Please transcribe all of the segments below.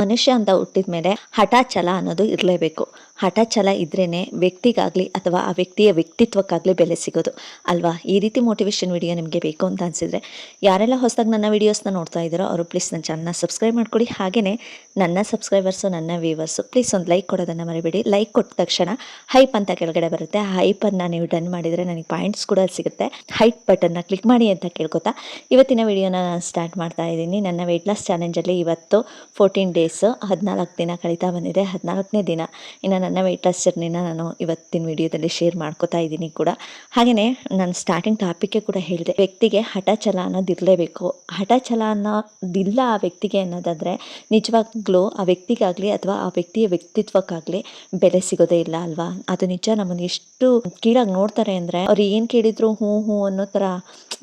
ಮನುಷ್ಯ ಅಂತ ಹುಟ್ಟಿದ ಮೇಲೆ ಹಠ ಛಲ ಅನ್ನೋದು ಇರಲೇಬೇಕು. ಹಠ ಛಲ ಇದ್ರೇನೆ ವ್ಯಕ್ತಿಗಾಗಲಿ ಅಥವಾ ಆ ವ್ಯಕ್ತಿಯ ವ್ಯಕ್ತಿತ್ವಕ್ಕಾಗಲಿ ಬೆಲೆ ಸಿಗೋದು ಅಲ್ವಾ. ಈ ರೀತಿ ಮೋಟಿವೇಶನ್ ವಿಡಿಯೋ ನಿಮಗೆ ಬೇಕು ಅಂತ ಅನಿಸಿದರೆ ಯಾರೆಲ್ಲ ಹೊಸದಾಗಿ ನನ್ನ ವೀಡಿಯೋಸ್ನ ನೋಡ್ತಾ ಇದ್ದಾರೋ ಅವರು ಪ್ಲೀಸ್ ನನ್ನ ಚಾನಲ್ನ ಸಬ್ಸ್ಕ್ರೈಬ್ ಮಾಡ್ಕೊಡಿ. ಹಾಗೆಯೇ ನನ್ನ ಸಬ್ಸ್ಕ್ರೈಬರ್ಸು ನನ್ನ ವ್ಯೂವರ್ಸು ಪ್ಲೀಸ್ ಒಂದು ಲೈಕ್ ಕೊಡೋದನ್ನು ಮರಿಬೇಡಿ. ಲೈಕ್ ಕೊಟ್ಟ ತಕ್ಷಣ ಹೈಪ್ ಅಂತ ಕೆಳಗಡೆ ಬರುತ್ತೆ. ಆ ಹೈಪನ್ನು ನೀವು ಡನ್ ಮಾಡಿದರೆ ನನಗೆ ಪಾಯಿಂಟ್ಸ್ ಕೂಡ ಸಿಗುತ್ತೆ. ಹೈಪ್ ಬಟನ್ನ ಕ್ಲಿಕ್ ಮಾಡಿ ಅಂತ ಕೇಳ್ಕೊತಾ ಇವತ್ತಿನ ವಿಡಿಯೋನ ಸ್ಟಾರ್ಟ್ ಮಾಡ್ತಾ ಇದ್ದೀನಿ. ನನ್ನ ವೆಯ್ಟ್ ಲಾಸ್ ಚಾಲೆಂಜಲ್ಲಿ ಇವತ್ತು 14 ಡೇಸು 14 ದಿನ ಕಳೀತಾ ಬಂದಿದೆ. 14ನೇ ದಿನ ಇನ್ನು ನನ್ನ ವೆಯ್ಟ್ ಲಾಸ್ ಜರ್ನಿನ ನಾನು ಇವತ್ತಿನ ವಿಡಿಯೋದಲ್ಲಿ ಶೇರ್ ಮಾಡ್ಕೋತಾ ಇದ್ದೀನಿ ಕೂಡ. ಹಾಗೆಯೇ ನಾನು ಸ್ಟಾರ್ಟಿಂಗ್ ಟಾಪಿಕ್ಗೆ ಕೂಡ ಹೇಳಿದೆ, ವ್ಯಕ್ತಿಗೆ ಹಠ ಛಲ ಅನ್ನೋದಿರಲೇಬೇಕು. ಹಠ ಛಲ ಅನ್ನೋದಿಲ್ಲ ಆ ವ್ಯಕ್ತಿಗೆ ಅನ್ನೋದಾದರೆ ನಿಜವಾಗ್ಲೂ ಆ ವ್ಯಕ್ತಿಗಾಗಲಿ ಅಥವಾ ಆ ವ್ಯಕ್ತಿಯ ವ್ಯಕ್ತಿತ್ವಕ್ಕಾಗಲಿ ಬೆಲೆ ಸಿಗೋದೇ ಇಲ್ಲ ಅಲ್ವಾ. ಅದು ನಿಜ. ನಮ್ಮನ್ನು ಎಷ್ಟು ಕೀಳಾಗಿ ನೋಡ್ತಾರೆ ಅಂದರೆ ಅವ್ರು ಏನು ಕೇಳಿದ್ರು ಹ್ಞೂ ಹ್ಞೂ ಅನ್ನೋ ಥರ,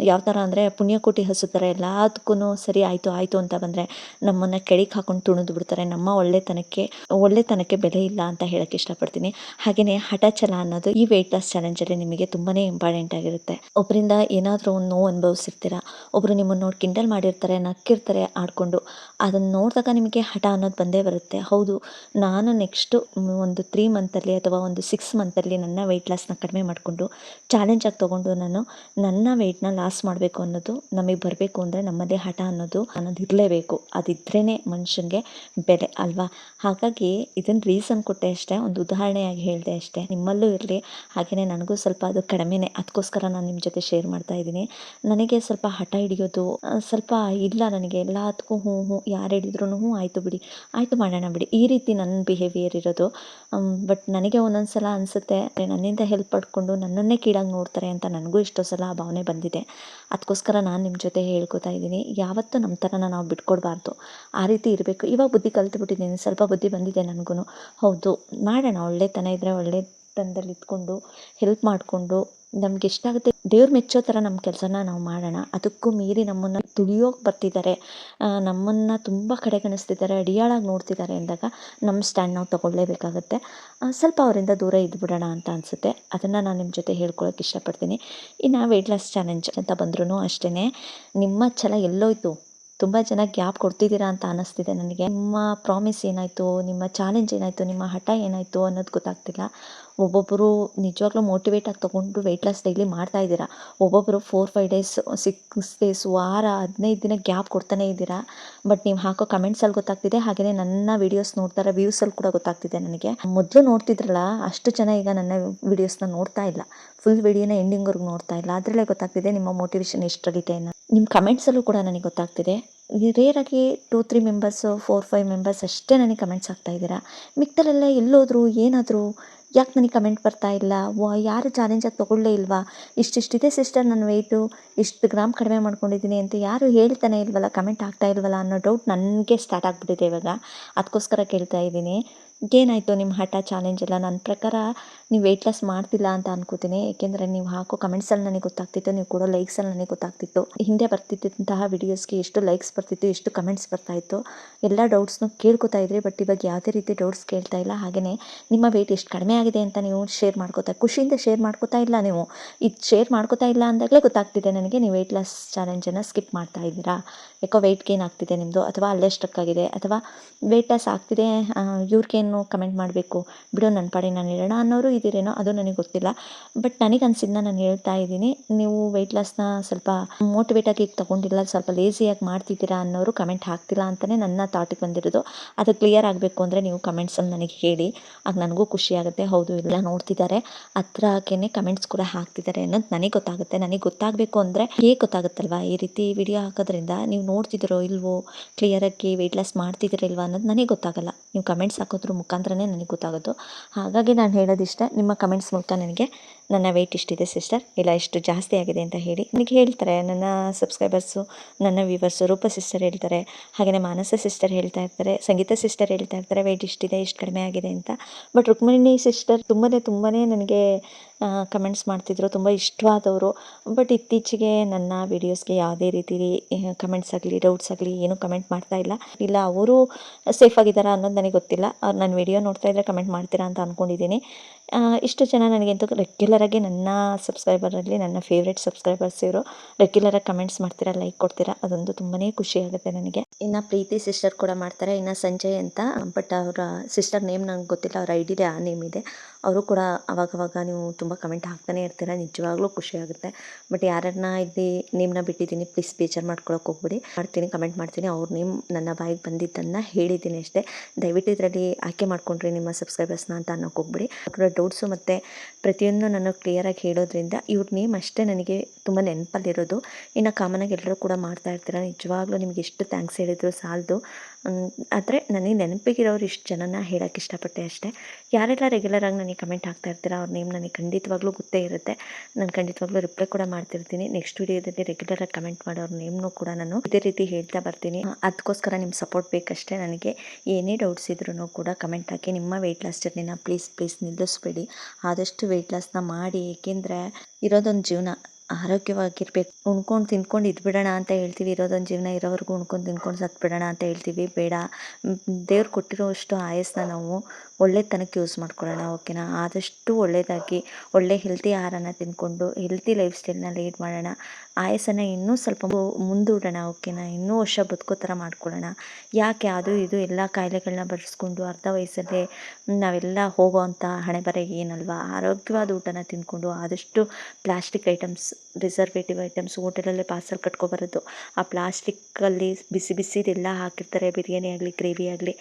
ಯಾವ ಥರ ಅಂದರೆ ಪುಣ್ಯಕೋಟಿ ಹಸು ಥರ ಎಲ್ಲದಕ್ಕೂ ಸರಿ ಆಯಿತು ಅಂತ ಬಂದರೆ ನಮ್ಮನ್ನು ಕೆಳಗೆ ಹಾಕೊಂಡು ತುಣಿದು ಬಿಡ್ತಾರೆ. ನಮ್ಮ ಒಳ್ಳೆತನಕ್ಕೆ ಬೆಲೆ ಇಲ್ಲ ಅಂತ ಹೇಳೋಕ್ಕೆ ಇಷ್ಟಪಡ್ತೀನಿ. ಹಾಗೆಯೇ ಹಠ ಛಲ ಅನ್ನೋದು ಈ ವೆಯ್ಟ್ ಲಾಸ್ ಚಾಲೆಂಜಲ್ಲಿ ನಿಮಗೆ ತುಂಬಾ ಇಂಪಾರ್ಟೆಂಟ್ ಆಗಿರುತ್ತೆ. ಒಬ್ಬರಿಂದ ಏನಾದರೂ ಒಂದು ನೋವು ಅನುಭವಿಸಿರ್ತೀರ, ಒಬ್ಬರು ನಿಮ್ಮನ್ನು ನೋಡಿ ಕಿಂಡಲ್ ಮಾಡಿರ್ತಾರೆ, ನಕ್ಕಿರ್ತಾರೆ ಆಡಿಕೊಂಡು. ಅದನ್ನು ನೋಡಿದಾಗ ನಿಮಗೆ ಹಠ ಅನ್ನೋದು ಬಂದೇ ಬರುತ್ತೆ. ಹೌದು, ನಾನು ನೆಕ್ಸ್ಟು ಒಂದು 3 ಮಂತಲ್ಲಿ ಅಥವಾ ಒಂದು 6 ಮಂತಲ್ಲಿ ನನ್ನ ವೆಯ್ಟ್ ಲಾಸ್ನ ಕಡಿಮೆ ಮಾಡಿಕೊಂಡು ಚಾಲೆಂಜಾಗಿ ತೊಗೊಂಡು ನಾನು ನನ್ನ ವೆಯ್ಟ್ನ ಲಾಸ್ ಮಾಡಬೇಕು ಅನ್ನೋದು ನಮಗೆ ಬರಬೇಕು ಅಂದರೆ ನಮ್ಮದೇ ಹಠ ಅನ್ನೋದು ಇರಲೇಬೇಕು. ಅದಿದ್ರೇ ಮನುಷ್ಯನಿಗೆ ಬೆಲೆ ಅಲ್ವಾ. ಹಾಗಾಗಿ ಇದನ್ನು ರೀಸನ್ ಕೊಟ್ಟೆ ಅಷ್ಟೇ, ಒಂದು ಉದಾಹರಣೆಯಾಗಿ ಹೇಳಿದೆ ಅಷ್ಟೇ. ನಿಮ್ಮಲ್ಲೂ ಇರಲಿ. ಹಾಗೆಯೇ ನನಗೂ ಸ್ವಲ್ಪ ಅದು ಕಡಿಮೆನೇ, ಅದಕ್ಕೋಸ್ಕರ ನಾನು ನಿಮ್ಮ ಜೊತೆ ಶೇರ್ ಮಾಡ್ತಾ ಇದ್ದೀನಿ. ನನಗೆ ಸ್ವಲ್ಪ ಹಠ ಹಿಡಿಯೋದು ಸ್ವಲ್ಪ ಇಲ್ಲ. ನನಗೆ ಎಲ್ಲದಕ್ಕೂ ಹ್ಞೂ ಯಾರು ಹೇಳಿದ್ರು ಹ್ಞೂ ಆಯಿತು ಬಿಡಿ, ಆಯಿತು ಮಾಡೋಣ ಬಿಡಿ, ಈ ರೀತಿ ನನ್ನ ಬಿಹೇವಿಯರ್ ಇರೋದು. ಬಟ್ ನನಗೆ ಒಂದೊಂದು ಸಲ ಅನಿಸುತ್ತೆ ನನ್ನಿಂದ ಹೆಲ್ಪ್ ಪಡ್ಕೊಂಡು ನನ್ನನ್ನೇ ಕೀಳಾಗಿ ನೋಡ್ತಾರೆ ಅಂತ. ನನಗೂ ಎಷ್ಟೋ ಸಲ ಆ ಭಾವನೆ ಬಂದಿದೆ. ಅದಕ್ಕೋಸ್ಕರ ನಾನು ನಿಮ್ಮ ಜೊತೆ ಹೇಳ್ಕೊತಾ ಇದ್ದೀನಿ, ಯಾವತ್ತೂ ನಮ್ಮ ಥರನ ನಾವು ಬಿಟ್ಕೊಡ್ಬಾರ್ದು. ಆ ರೀತಿ ಇರಬೇಕು. ಇವಾಗ ಬುದ್ಧಿ ಕಲಿತ್ಬಿಟ್ಟಿದ್ದೀನಿ, ಸ್ವಲ್ಪ ಬುದ್ಧಿ ಬಂದಿದೆ ನನಗೂ. ಹೌದು, ಮಾಡೋಣ. ಒಳ್ಳೆತನ ಇದ್ದರೆ ಒಳ್ಳೆತನದಲ್ಲಿ ಇದ್ಕೊಂಡು ಹೆಲ್ಪ್ ಮಾಡಿಕೊಂಡು ನಮ್ಗೆ ಎಷ್ಟಾಗುತ್ತೆ ದೇವ್ರು ಮೆಚ್ಚೋ ಥರ ನಮ್ಮ ಕೆಲಸನ ನಾವು ಮಾಡೋಣ. ಅದಕ್ಕೂ ಮೀರಿ ನಮ್ಮನ್ನು ತುಳಿಯೋಕೆ ಬರ್ತಿದ್ದಾರೆ, ನಮ್ಮನ್ನು ತುಂಬ ಕಡೆಗಣಿಸ್ತಿದ್ದಾರೆ, ಅಡಿಯಾಳಾಗಿ ನೋಡ್ತಿದ್ದಾರೆ ಅಂದಾಗ ನಮ್ಮ ಸ್ಟ್ಯಾಂಡ್ ನಾವು ತೊಗೊಳ್ಳೇಬೇಕಾಗತ್ತೆ. ಸ್ವಲ್ಪ ಅವರಿಂದ ದೂರ ಇದ್ಬಿಡೋಣ ಅಂತ ಅನಿಸುತ್ತೆ. ಅದನ್ನು ನಾನು ನಿಮ್ಮ ಜೊತೆ ಹೇಳ್ಕೊಳ್ಳೋಕೆ ಇಷ್ಟಪಡ್ತೀನಿ. ಇನ್ನು ವೆಯ್ಟ್ ಲಾಸ್ ಚಾಲೆಂಜ್ ಅಂತ ಬಂದ್ರೂ ಅಷ್ಟೇ, ನಿಮ್ಮ ಛಲ ಎಲ್ಲೋಯ್ತು? ತುಂಬ ಜನ ಗ್ಯಾಪ್ ಕೊಡ್ತಿದ್ದೀರಾ ಅಂತ ಅನ್ನಿಸ್ತಿದೆ ನನಗೆ. ನಿಮ್ಮ ಪ್ರಾಮಿಸ್ ಏನಾಯಿತು, ನಿಮ್ಮ ಚಾಲೆಂಜ್ ಏನಾಯಿತು, ನಿಮ್ಮ ಹಠ ಏನಾಯಿತು ಅನ್ನೋದು ಗೊತ್ತಾಗ್ತಿಲ್ಲ. ಒಬ್ಬೊಬ್ಬರು ನಿಜವಾಗ್ಲೂ ಮೋಟಿವೇಟ್ ಆಗಿ ತೊಗೊಂಡು ವೆಯ್ಟ್ ಲಾಸ್ ಡೈಲಿ ಮಾಡ್ತಾ ಇದ್ದೀರಾ. ಒಬ್ಬೊಬ್ಬರು 4-5 ಡೇಸ್ 6 ಡೇಸ್ ವಾರ 15 ದಿನ ಗ್ಯಾಪ್ ಕೊಡ್ತಾನೆ ಇದ್ದೀರಾ. ಬಟ್ ನೀವು ಹಾಕೋ ಕಮೆಂಟ್ಸಲ್ಲಿ ಗೊತ್ತಾಗ್ತಿದೆ. ಹಾಗೆಯೇ ನನ್ನ ವೀಡಿಯೋಸ್ ನೋಡ್ತಾರೆ ವ್ಯೂಸಲ್ಲಿ ಕೂಡ ಗೊತ್ತಾಗ್ತಿದೆ ನನಗೆ. ಮೊದಲು ನೋಡ್ತಿದ್ರಲ್ಲ ಅಷ್ಟು ಜನ ಈಗ ನನ್ನ ವೀಡಿಯೋಸ್ನ ನೋಡ್ತಾ ಇಲ್ಲ, ಫುಲ್ ವೀಡಿಯೋನ ಎಂಡಿಂಗ್ವರೆಗೂ ನೋಡ್ತಾ ಇಲ್ಲ. ಅದರಲ್ಲೇ ಗೊತ್ತಾಗ್ತಿದೆ ನಿಮ್ಮ ಮೋಟಿವೇಶನ್ ಎಷ್ಟಾಗಿದೆ ಅನ್ನೋ. ನಿಮ್ಮ ಕಮೆಂಟ್ಸಲ್ಲೂ ಕೂಡ ನನಗೆ ಗೊತ್ತಾಗ್ತಿದೆ. ರೇರಾಗಿ 2-3 ಮೆಂಬರ್ಸು 4-5 ಮೆಂಬರ್ಸ್ ಅಷ್ಟೇ ನನಗೆ ಕಮೆಂಟ್ಸ್ ಆಗ್ತಾಯಿದ್ದೀರಾ. ಮಿಕ್ತಲೆಲ್ಲ ಎಲ್ಲೋದ್ರು, ಏನಾದರೂ, ಯಾಕೆ ನನಗೆ ಕಮೆಂಟ್ ಬರ್ತಾ ಇಲ್ಲ? ಯಾರು ಚಾಲೆಂಜಾಗಿ ತೊಗೊಳ್ಳೇ ಇಲ್ವಾ? ಇಷ್ಟಿಷ್ಟಿದೆ ಸಿಸ್ಟರ್ ನನ್ನ ವೆಯ್ಟು, ಇಷ್ಟು ಗ್ರಾಮ್ ಕಡಿಮೆ ಮಾಡ್ಕೊಂಡಿದ್ದೀನಿ ಅಂತ ಯಾರು ಹೇಳ್ತಾನೆ ಇಲ್ವಲ್ಲ, ಕಮೆಂಟ್ ಆಗ್ತಾ ಇಲ್ವಲ್ಲ ಅನ್ನೋ ಡೌಟ್ ನನಗೆ ಸ್ಟಾರ್ಟ್ ಆಗಿಬಿಟ್ಟಿದೆ ಇವಾಗ. ಅದಕ್ಕೋಸ್ಕರ ಕೇಳ್ತಾ ಇದ್ದೀನಿ, ಏನಾಯಿತು ನಿಮ್ಮ ಹಠ ಚಾಲೆಂಜ್ ಎಲ್ಲ? ನನ್ನ ಪ್ರಕಾರ ನೀವು ವೆಯ್ಟ್ ಲಾಸ್ ಮಾಡ್ತಿಲ್ಲ ಅಂತ ಅನ್ಕೋತೀನಿ. ಏಕೆಂದರೆ ನೀವು ಹಾಕೋ ಕಮೆಂಟ್ಸಲ್ಲಿ ನನಗೆ ಗೊತ್ತಾಗ್ತಿತ್ತು, ನೀವು ಕೊಡೋ ಲೈಕ್ಸಲ್ಲಿ ನನಗೆ ಗೊತ್ತಾಗ್ತಿತ್ತು. ಹಿಂದೆ ಬರ್ತಿದ್ದಂತಹ ವಿಡಿಯೋಸ್ಗೆ ಎಷ್ಟು ಲೈಕ್ಸ್ ಬರ್ತಿತ್ತು, ಎಷ್ಟು ಕಮೆಂಟ್ಸ್ ಬರ್ತಾಯಿತ್ತು, ಎಲ್ಲ ಡೌಟ್ಸ್ನು ಕೇಳ್ಕೊತಾ ಇದ್ರಿ. ಬಟ್ ಇವಾಗ ಯಾವುದೇ ರೀತಿ ಡೌಟ್ಸ್ ಕೇಳ್ತಾ ಇಲ್ಲ. ಹಾಗೆಯೇ ನಿಮ್ಮ ವೆಯ್ಟ್ ಎಷ್ಟು ಕಡಿಮೆ ಆಗಿದೆ ಅಂತ ನೀವು ಶೇರ್ ಮಾಡ್ಕೋತಾ, ಖುಷಿಯಿಂದ ಶೇರ್ ಮಾಡ್ಕೋತಾ ಇಲ್ಲ. ನೀವು ಇದು ಶೇರ್ ಮಾಡ್ಕೋತಾ ಇಲ್ಲ ಅಂದಾಗಲೇ ಗೊತ್ತಾಗ್ತಿದೆ ನನಗೆ ನೀವು ವೆಯ್ಟ್ ಲಾಸ್ ಚಾಲೆಂಜನ್ನು ಸ್ಕಿಪ್ ಮಾಡ್ತಾ ಇದ್ದೀರಾ. ಯಾಕೋ ವೆಯ್ಟ್ ಗೇನ್ ಆಗ್ತಿದೆ ನಿಮ್ಮದು, ಅಥವಾ ಅಲ್ಲೇ ಸ್ಟ್ರಕ್ ಆಗಿದೆ, ಅಥವಾ ವೆಯ್ಟ್ ಲಾಸ್ ಆಗ್ತಿದೆ, ಇವ್ರಿಗೇನು ಕಮೆಂಟ್ ಮಾಡಬೇಕು ಬಿಡು, ನನ್ನ ಪಾಡಿ ನಾನು ಇರೋಣ ಅನ್ನೋರು ಇದ್ದೀರೇನೋ, ಅದು ನನಗೆ ಗೊತ್ತಿಲ್ಲ. ಬಟ್ ನನಗೆ ಅನಿಸಿದ್ದನ್ನ ನಾನು ಹೇಳ್ತಾ ಇದ್ದೀನಿ. ನೀವು ವೆಯ್ಟ್ ಲಾಸ್ನ ಸ್ವಲ್ಪ ಮೋಟಿವೇಟಾಗಿ ತೊಗೊಂಡಿಲ್ಲ, ಸ್ವಲ್ಪ ಲೇಸಿಯಾಗಿ ಮಾಡ್ತಿದ್ದೀರಾ ಅನ್ನೋರು ಕಮೆಂಟ್ ಹಾಕ್ತಿಲ್ಲ ಅಂತಲೇ ನನ್ನ ಥಾಟಿಗೆ ಬಂದಿರೋದು. ಅದು ಕ್ಲಿಯರ್ ಆಗಬೇಕು ಅಂದರೆ ನೀವು ಕಮೆಂಟ್ಸಲ್ಲಿ ನನಗೆ ಹೇಳಿ, ಆಗ ನನಗೂ ಖುಷಿ ಆಗುತ್ತೆ. ಹೌದು, ಎಲ್ಲ ನೋಡ್ತಿದ್ದಾರೆ, ಹತ್ರ ಹಾಕೇ ಕಮೆಂಟ್ಸ್ ಕೂಡ ಹಾಕ್ತಿದ್ದಾರೆ ಅನ್ನೋದು ನನಗೆ ಗೊತ್ತಾಗುತ್ತೆ. ನನಗೆ ಗೊತ್ತಾಗಬೇಕು ಅಂದರೆ ಹೇಗೆ ಗೊತ್ತಾಗುತ್ತಲ್ವಾ? ಈ ರೀತಿ ವಿಡಿಯೋ ಹಾಕೋದ್ರಿಂದ ನೀವು ನೋಡ್ತಿದ್ದೀರೋ ಇಲ್ವೋ, ಕ್ಲಿಯರಾಗಿ ವೆಯ್ಟ್ ಲಾಸ್ ಮಾಡ್ತಿದ್ದೀರಾ ಇಲ್ವಾ ಅನ್ನೋದು ನನಗೆ ಗೊತ್ತಾಗಲ್ಲ. ನೀವು ಕಮೆಂಟ್ಸ್ ಹಾಕೋದ್ರ ಮುಖಾಂತರನೇ ನನಗೆ ಗೊತ್ತಾಗೋದು. ಹಾಗಾಗಿ ನಾನು ಹೇಳೋದಿಷ್ಟ, ನಿಮ್ಮ ಕಮೆಂಟ್ಸ್ ಮೂಲಕ ನನಗೆ ನನ್ನ ವೆಯ್ಟ್ ಇಷ್ಟಿದೆ ಸಿಸ್ಟರ್, ಇಲ್ಲ ಇಷ್ಟು ಜಾಸ್ತಿ ಆಗಿದೆ ಅಂತ ಹೇಳಿ ನನಗೆ ಹೇಳ್ತಾರೆ ನನ್ನ ಸಬ್ಸ್ಕ್ರೈಬರ್ಸು, ನನ್ನ ವ್ಯೂವರ್ಸು. ರೂಪ ಸಿಸ್ಟರ್ ಹೇಳ್ತಾರೆ, ಹಾಗೆಯೇ ಮಾನಸ ಸಿಸ್ಟರ್ ಹೇಳ್ತಾ ಇರ್ತಾರೆ, ಸಂಗೀತ ಸಿಸ್ಟರ್ ಹೇಳ್ತಾ ಇರ್ತಾರೆ ವೆಯ್ಟ್ ಇಷ್ಟಿದೆ, ಇಷ್ಟು ಕಡಿಮೆ ಆಗಿದೆ ಅಂತ. ಬಟ್ ರುಕ್ಮಿಣಿ ಸಿಸ್ಟರ್ ತುಂಬಾ ನನಗೆ ಕಮೆಂಟ್ಸ್ ಮಾಡ್ತಿದ್ರು, ತುಂಬ ಇಷ್ಟವಾದವರು. ಬಟ್ ಇತ್ತೀಚೆಗೆ ನನ್ನ ವೀಡಿಯೋಸ್ಗೆ ಯಾವುದೇ ರೀತಿ ಕಮೆಂಟ್ಸ್ ಆಗಲಿ ಡೌಟ್ಸ್ ಆಗಲಿ ಏನೂ ಕಮೆಂಟ್ ಮಾಡ್ತಾ ಇಲ್ಲ ಅವರು ಸೇಫಾಗಿದ್ದಾರಾ ಅನ್ನೋದು ನನಗೆ ಗೊತ್ತಿಲ್ಲ. ಅವ್ರು ನನ್ನ ವಿಡಿಯೋ ನೋಡ್ತಾ ಇದ್ದರೆ ಕಮೆಂಟ್ ಮಾಡ್ತೀರಾ ಅಂತ ಅಂದ್ಕೊಂಡಿದ್ದೀನಿ. ಇಷ್ಟು ಜನ ನನಗಂತೂ ರೆಗ್ಯುಲರಾಗಿ ನನ್ನ ಸಬ್ಸ್ಕ್ರೈಬರಲ್ಲಿ ನನ್ನ ಫೇವ್ರೆಟ್ ಸಬ್ಸ್ಕ್ರೈಬರ್ಸ್ ಇವರು ರೆಗ್ಯುಲರಾಗಿ ಕಮೆಂಟ್ಸ್ ಮಾಡ್ತೀರಾ, ಲೈಕ್ ಕೊಡ್ತೀರಾ, ಅದೊಂದು ತುಂಬಾ ಖುಷಿ ಆಗುತ್ತೆ ನನಗೆ. ಇನ್ನು ಪ್ರೀತಿ ಸಿಸ್ಟರ್ ಕೂಡ ಮಾಡ್ತಾರೆ, ಇನ್ನು ಸಂಜಯ್ ಅಂತ, ಬಟ್ ಅವರ ಸಿಸ್ಟರ್ ನೇಮ್ ನಂಗೆ ಗೊತ್ತಿಲ್ಲ, ಅವ್ರ ಐಡಿಲೇ ಆ ನೇಮ್ ಇದೆ. ಅವರು ಕೂಡ ಅವಾಗವಾಗ ನೀವು ತುಂಬ ಕಮೆಂಟ್ ಹಾಕ್ತಾನೆ ಇರ್ತೀರ, ನಿಜವಾಗ್ಲೂ ಖುಷಿ ಆಗುತ್ತೆ. ಬಟ್ ಯಾರನ್ನ ಇಲ್ಲಿ ನೇಮ್ನ ಬಿಟ್ಟಿದ್ದೀನಿ, ಪ್ಲೀಸ್ ಬೇಜಾರು ಮಾಡ್ಕೊಳಕ್ಕೆ ಹೋಗ್ಬಿಡಿ. ಮಾಡ್ತೀನಿ, ಕಮೆಂಟ್ ಮಾಡ್ತೀನಿ, ಅವ್ರ ನೇಮ್ ನನ್ನ ಬಾಯಿಗೆ ಬಂದಿದ್ದನ್ನು ಹೇಳಿದ್ದೀನಿ ಅಷ್ಟೇ. ದಯವಿಟ್ಟು ಇದರಲ್ಲಿ ಆಯ್ಕೆ ಮಾಡ್ಕೊಂಡ್ರಿ ನಿಮ್ಮ ಸಬ್ಸ್ಕ್ರೈಬರ್ಸ್ನ ಅಂತ ಅನ್ನೋಕೆ ಹೋಗ್ಬಿಡಿ. ಅವರ ಡೌಟ್ಸು ಮತ್ತು ಪ್ರತಿಯೊಂದು ನಾನು ಕ್ಲಿಯರಾಗಿ ಹೇಳೋದ್ರಿಂದ ಇವ್ರ ನೇಮ್ ಅಷ್ಟೇ ನನಗೆ ತುಂಬ ನೆನಪಲ್ಲಿರೋದು. ಇನ್ನು ಕಾಮನಾಗಿ ಎಲ್ಲರೂ ಕೂಡ ಮಾಡ್ತಾ ಇರ್ತೀರ, ನಿಜವಾಗ್ಲೂ ನಿಮಗೆ ಎಷ್ಟು ಥ್ಯಾಂಕ್ಸ್ ಹೇಳಿದ್ರು ಸಾಲದು. ಆದರೆ ನನಗೆ ನೆನಪಿಗಿರೋರು ಇಷ್ಟು ಜನನ ಹೇಳೋಕ್ಕೆ ಇಷ್ಟಪಟ್ಟೆ ಅಷ್ಟೇ. ಯಾರೆಲ್ಲ ರೆಗ್ಯುಲರಾಗಿ ನನಗೆ ಕಮೆಂಟ್ ಹಾಕ್ತಾ ಇರ್ತೀರ ಅವ್ರ ನೇಮ್ ನನಗೆ ಖಂಡಿತವಾಗ್ಲೂ ಗೊತ್ತೇ ಇರುತ್ತೆ. ನಾನು ಖಂಡಿತವಾಗ್ಲೂ ರಿಪ್ಲೈ ಕೂಡ ಮಾಡ್ತಿರ್ತೀನಿ. ನೆಕ್ಸ್ಟ್ ವೀಡಿಯೋದಲ್ಲಿ ರೆಗ್ಯುಲರಾಗಿ ಕಮೆಂಟ್ ಮಾಡೋರ ನೇಮ್ನು ಕೂಡ ನಾನು ಇದೇ ರೀತಿ ಹೇಳ್ತಾ ಬರ್ತೀನಿ. ಅದಕ್ಕೋಸ್ಕರ ನಿಮ್ಮ ಸಪೋರ್ಟ್ ಬೇಕಷ್ಟೇ ನನಗೆ. ಏನೇ ಡೌಟ್ಸ್ ಇದ್ರೂ ಕೂಡ ಕಮೆಂಟ್ ಹಾಕಿ. ನಿಮ್ಮ ವೆಯ್ಟ್ ಲಾಸ್ ಜರ್ನಿನ ಪ್ಲೀಸ್ ನಿಲ್ಲಿಸ್ಬೇಡಿ. ಆದಷ್ಟು ವೆಯ್ಟ್ ಲಾಸ್ನ ಮಾಡಿ, ಏಕೆಂದರೆ ಇರೋದೊಂದು ಜೀವನ, ಆರೋಗ್ಯವಾಗಿರ್ಬೇಕು. ಉಣ್ಕೊಂಡು ತಿನ್ಕೊಂಡು ಇದ್ಬಿಡೋಣ ಅಂತ ಹೇಳ್ತೀವಿ, ಇರೋದೊಂದು ಜೀವನ, ಇರೋವರೆಗೂ ಉಣ್ಕೊಂಡು ತಿನ್ಕೊಂಡು ಸತ್ಬಿಡೋಣ ಅಂತ ಹೇಳ್ತೀವಿ. ಬೇಡ, ದೇವ್ರು ಕೊಟ್ಟಿರೋಷ್ಟು ಆಯಸ್ಸನ್ನ ನಾವು ಒಳ್ಳೆತನಕ್ಕೆ ಯೂಸ್ ಮಾಡ್ಕೊಳ್ಳೋಣ, ಓಕೆನಾ. ಆದಷ್ಟು ಒಳ್ಳೆಯದಾಗಿ ಒಳ್ಳೆ ಹೆಲ್ತಿ ಆಹಾರನ ತಿಂದ್ಕೊಂಡು ಹೆಲ್ತಿ ಲೈಫ್ ಸ್ಟೈಲ್ನ ಲೀಡ್ ಮಾಡೋಣ. ಆಯಸ್ಸನ್ನು ಇನ್ನೂ ಸ್ವಲ್ಪ ಮುಂದೂಡೋಣ, ಓಕೆನಾ. ಇನ್ನೂ ವರ್ಷ ಬದುಕೋ ಥರ ಮಾಡ್ಕೊಳ್ಳೋಣ. ಯಾಕೆ ಅದು ಇದು ಎಲ್ಲ ಕಾಯಿಲೆಗಳನ್ನ ಬರೆಸ್ಕೊಂಡು ಅರ್ಧ ವಯಸ್ಸಲ್ಲೇ ನಾವೆಲ್ಲ ಹೋಗೋವಂಥ ಹಣೆಬರ ಏನಲ್ವಾ. ಆರೋಗ್ಯವಾದ ಊಟನ ತಿಂದ್ಕೊಂಡು ಆದಷ್ಟು ಪ್ಲಾಸ್ಟಿಕ್ ಐಟಮ್ಸ್, ರಿಸರ್ವೇಟಿವ್ ಐಟಮ್ಸ್, ಹೋಟೆಲಲ್ಲೇ ಪಾರ್ಸಲ್ ಕಟ್ಕೊಬರೋದು, ಆ ಪ್ಲಾಸ್ಟಿಕ್ಕಲ್ಲಿ ಬಿಸಿದೆಲ್ಲ ಹಾಕಿರ್ತಾರೆ, ಬಿರಿಯಾನಿ ಆಗಲಿ ಗ್ರೇವಿ ಆಗಲಿ,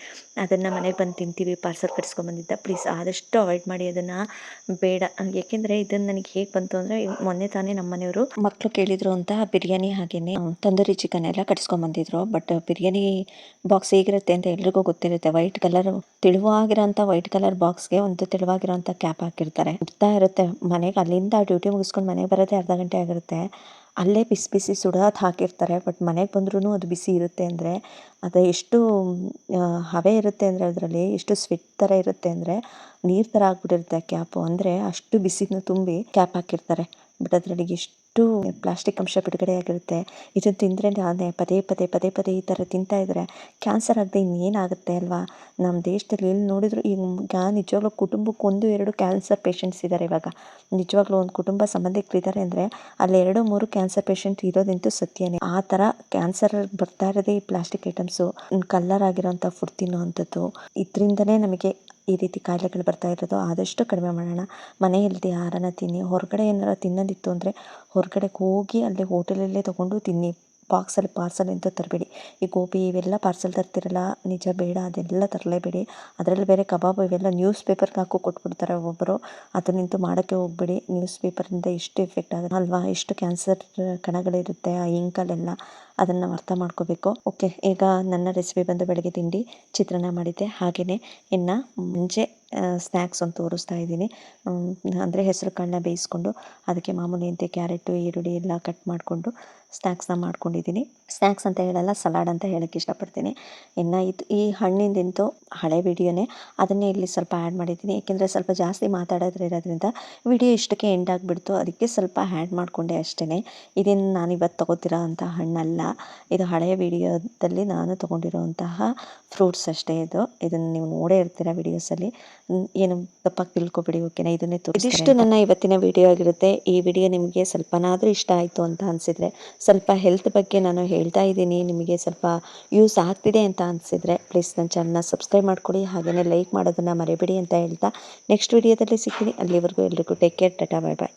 ಅದನ್ನು ಮನೆಗೆ ಬಂದು ತಿಂತೀವಿ ಪಾರ್ಸಲ್ ಕಟ್ಸ್ಕೊಂಬಂದಿದ್ದ. ಪ್ಲೀಸ್ ಆದಷ್ಟು ಅವಾಯ್ಡ್ ಮಾಡಿ ಅದನ್ನು, ಬೇಡ. ಏಕೆಂದರೆ ಇದನ್ನು ನನಗೆ ಹೇಗೆ ಬಂತು ಅಂದರೆ, ಮೊನ್ನೆ ತಾನೇ ನಮ್ಮ ಮನೆಯವರು ಮಕ್ಕಳು ಕೇಳಿದರು ಅಂತ ಬಿರಿಯಾನಿ ಹಾಗೆಯೇ ತಂದೂರಿ ಚಿಕನ್ ಎಲ್ಲ ಕಟ್ಸ್ಕೊಂಬಂದಿದ್ರು. ಬಟ್ ಬಿರಿಯಾನಿ ಬಾಕ್ಸ್ ಹೇಗಿರುತ್ತೆ ಅಂತ ಎಲ್ರಿಗೂ ಗೊತ್ತಿರುತ್ತೆ. ವೈಟ್ ಕಲರ್, ತೆಳುವಾಗಿರೋಂಥ ವೈಟ್ ಕಲರ್ ಬಾಕ್ಸ್ಗೆ ಒಂದು ತೆಳುವಾಗಿರೋಂಥ ಕ್ಯಾಪ್ ಹಾಕಿರ್ತಾರೆ. ಇರ್ತಾ ಇರುತ್ತೆ ಮನೆಗೆ, ಅಲ್ಲಿಂದ ಡ್ಯೂಟಿ ಮುಗಿಸ್ಕೊಂಡು ಮನೆಗೆ ಬರೋದೇ ಅರ್ಧ ಗಂಟೆ ಆಗಿರುತ್ತೆ. ಅಲ್ಲೇ ಬಿಸಿ ಸುಡೋದು ಹಾಕಿರ್ತಾರೆ. ಬಟ್ ಮನೆಗೆ ಬಂದ್ರೂ ಅದು ಬಿಸಿ ಇರುತ್ತೆ ಅಂದರೆ, ಅದು ಎಷ್ಟು ಹಬೆ ಇರುತ್ತೆ ಅಂದರೆ, ಅದರಲ್ಲಿ ಎಷ್ಟು ಸ್ವೆಟ್ ಥರ ಇರುತ್ತೆ ಅಂದರೆ, ನೀರು ಥರ ಆಗಿಬಿಟ್ಟಿರುತ್ತೆ ಕ್ಯಾಪು. ಅಂದರೆ ಅಷ್ಟು ಬಿಸಿನ ತುಂಬಿ ಕ್ಯಾಪ್ ಹಾಕಿರ್ತಾರೆ. ಬಟ್ ಅದರಲ್ಲಿ ಎಷ್ಟು ಪ್ಲಾಸ್ಟಿಕ್ ಅಂಶ ಬಿಡುಗಡೆ ಆಗಿರುತ್ತೆ. ಇದನ್ನು ತಿಂದರೆ ನಾನೇ ಪದೇ ಈ ಥರ ತಿಂತಾಯಿದ್ರೆ ಕ್ಯಾನ್ಸರ್ ಆಗದೆ ಇನ್ನೇನಾಗುತ್ತೆ ಅಲ್ವಾ. ನಮ್ಮ ದೇಶದಲ್ಲಿ ಎಲ್ಲಿ ನೋಡಿದ್ರು ಈಗ ನಿಜವಾಗ್ಲೂ ಕುಟುಂಬಕ್ಕೆ 1-2 ಕ್ಯಾನ್ಸರ್ ಪೇಷಂಟ್ಸ್ ಇದ್ದಾರೆ ಇವಾಗ. ನಿಜವಾಗ್ಲೂ ಒಂದು ಕುಟುಂಬ ಸಂಬಂಧಿಕರಿದ್ದಾರೆ ಅಂದರೆ ಅಲ್ಲಿ 2-3 ಕ್ಯಾನ್ಸರ್ ಪೇಷಂಟ್ ಇರೋದಂತೂ ಸತ್ಯನೇ. ಆ ಥರ ಕ್ಯಾನ್ಸರ್ ಬರ್ತಾ ಇರೋದೇ ಈ ಪ್ಲಾಸ್ಟಿಕ್ ಐಟಮ್ಸು, ಕಲ್ಲರ್ ಆಗಿರೋಂಥ ಫುಡ್ ತಿನ್ನೋವಂಥದ್ದು. ಇದರಿಂದನೇ ನಮಗೆ ಈ ರೀತಿ ಕಾಯಿಲೆಗಳು ಬರ್ತಾ ಇರೋದು. ಆದಷ್ಟು ಕಡಿಮೆ ಮಾಡೋಣ. ಮನೆಯಲ್ಲಿ ಆಹಾರನ ತಿನ್ನಿ. ಹೊರಗಡೆ ಏನಾರು ತಿನ್ನೋದಿತ್ತು ಅಂದರೆ ಹೊರಗಡೆಗೆ ಹೋಗಿ ಅಲ್ಲೇ ಹೋಟೆಲಲ್ಲೇ ತೊಗೊಂಡು ತಿನ್ನಿ. ಬಾಕ್ಸಲ್ಲಿ ಪಾರ್ಸಲ್ ಅಂತ ತರಬೇಡಿ. ಈ ಗೋಬಿ ಇವೆಲ್ಲ ಪಾರ್ಸಲ್ ತರ್ತಿರಲ್ಲ, ನಿಜ ಬೇಡ, ಅದೆಲ್ಲ ತರಲೇಬೇಡಿ. ಅದರಲ್ಲಿ ಬೇರೆ ಕಬಾಬು ಇವೆಲ್ಲ ನ್ಯೂಸ್ ಪೇಪರ್ಗೆ ಹಾಕಿ ಕೊಟ್ಬಿಡ್ತಾರೆ ಒಬ್ಬೊಬ್ಬರು. ಅದನ್ನಂತೂ ಮಾಡೋಕ್ಕೆ ಹೋಗ್ಬೇಡಿ. ನ್ಯೂಸ್ ಪೇಪರಿಂದ ಎಷ್ಟು ಎಫೆಕ್ಟ್ ಆಗುತ್ತೆ ಅಲ್ವಾ, ಎಷ್ಟು ಕ್ಯಾನ್ಸರ್ ಕಣಗಳಿರುತ್ತೆ ಆ ಇಂಕಲ್ಲೆಲ್ಲ. ಅದನ್ನು ಅರ್ಥ ಮಾಡ್ಕೋಬೇಕು. ಓಕೆ, ಈಗ ನನ್ನ ರೆಸಿಪಿ ಬಂದು ಬೆಳಗ್ಗೆ ತಿಂಡಿ ಚಿತ್ರಾನ್ನ ಮಾಡಿದ್ದೆ. ಹಾಗೆಯೇ ಇನ್ನು ಮುಂಚೆ ಸ್ನ್ಯಾಕ್ಸ್ ಒಂದು ತೋರಿಸ್ತಾ ಇದ್ದೀನಿ. ಅಂದರೆ ಹೆಸರು ಕಾಳನ್ನ ಬೇಯಿಸ್ಕೊಂಡು ಅದಕ್ಕೆ ಮಾಮೂಲಿ ಅಂತೆ ಕ್ಯಾರೆಟು ಈರುಳ್ಳಿ ಎಲ್ಲ ಕಟ್ ಮಾಡಿಕೊಂಡು ಸ್ನ್ಯಾಕ್ಸ್ನ ಮಾಡ್ಕೊಂಡಿದ್ದೀನಿ. ಸ್ನ್ಯಾಕ್ಸ್ ಅಂತ ಹೇಳಲ್ಲ, ಸಲಾಡ್ ಅಂತ ಹೇಳೋಕ್ಕೆ ಇಷ್ಟಪಡ್ತೀನಿ. ಇನ್ನು ಈ ಹಣ್ಣಿಂದಂತೂ ಹಳೆ ವಿಡಿಯೋನೇ, ಅದನ್ನೇ ಇಲ್ಲಿ ಸ್ವಲ್ಪ ಆ್ಯಡ್ ಮಾಡಿದ್ದೀನಿ. ಏಕೆಂದರೆ ಸ್ವಲ್ಪ ಜಾಸ್ತಿ ಮಾತಾಡೋದ್ರಿಂದ ವಿಡಿಯೋ ಇಷ್ಟಕ್ಕೆ ಎಂಡ್ ಆಗಿಬಿಡ್ತು, ಅದಕ್ಕೆ ಸ್ವಲ್ಪ ಆ್ಯಡ್ ಮಾಡಿಕೊಂಡೆ ಅಷ್ಟೇ. ಇದೇನು ನಾನು ಇವತ್ತು ತೊಗೋತಿರೋ ಅಂಥ ಹಣ್ಣಲ್ಲ, ಇದು ಹಳೆಯ ವಿಡಿಯೋದಲ್ಲಿ ನಾನು ತೊಗೊಂಡಿರೋಂತಹ ಫ್ರೂಟ್ಸ್ ಅಷ್ಟೇ. ಇದನ್ನು ನೀವು ನೋಡೇ ಇರ್ತೀರ ವಿಡಿಯೋಸಲ್ಲಿ, ಏನು ತಪ್ಪಾಗಿ ತಿಳ್ಕೊಬೇಡಿ, ಓಕೆನಾ. ಇದಿಷ್ಟು ನನ್ನ ಇವತ್ತಿನ ವಿಡಿಯೋ ಆಗಿರುತ್ತೆ. ಈ ವಿಡಿಯೋ ನಿಮಗೆ ಸ್ವಲ್ಪನಾದರೂ ಇಷ್ಟ ಆಯಿತು ಅಂತ ಅನಿಸಿದರೆ, ಸ್ವಲ್ಪ ಹೆಲ್ತ್ ಬಗ್ಗೆ ನಾನು ಹೇಳ್ತಾ ಇದ್ದೀನಿ, ನಿಮಗೆ ಸ್ವಲ್ಪ ಯೂಸ್ ಆಗ್ತಿದೆ ಅಂತ ಅನಿಸಿದರೆ ಪ್ಲೀಸ್ ನನ್ನ ಚಾನಲ್ನ ಸಬ್ಸ್ಕ್ರೈಬ್ ಮಾಡ್ಕೊಳ್ಳಿ. ಹಾಗೆಯೇ ಲೈಕ್ ಮಾಡೋದನ್ನು ಮರಿಬೇಡಿ ಅಂತ ಹೇಳ್ತಾ ನೆಕ್ಸ್ಟ್ ವಿಡಿಯೋದಲ್ಲಿ ಸಿಗ್ತೀನಿ. ಅಲ್ಲಿವರೆಗೂ ಎಲ್ರಿಗೂ ಟೇಕ್ ಕೇರ್, ಟಾಟಾ, ಬಾಯ್ ಬಾಯ್.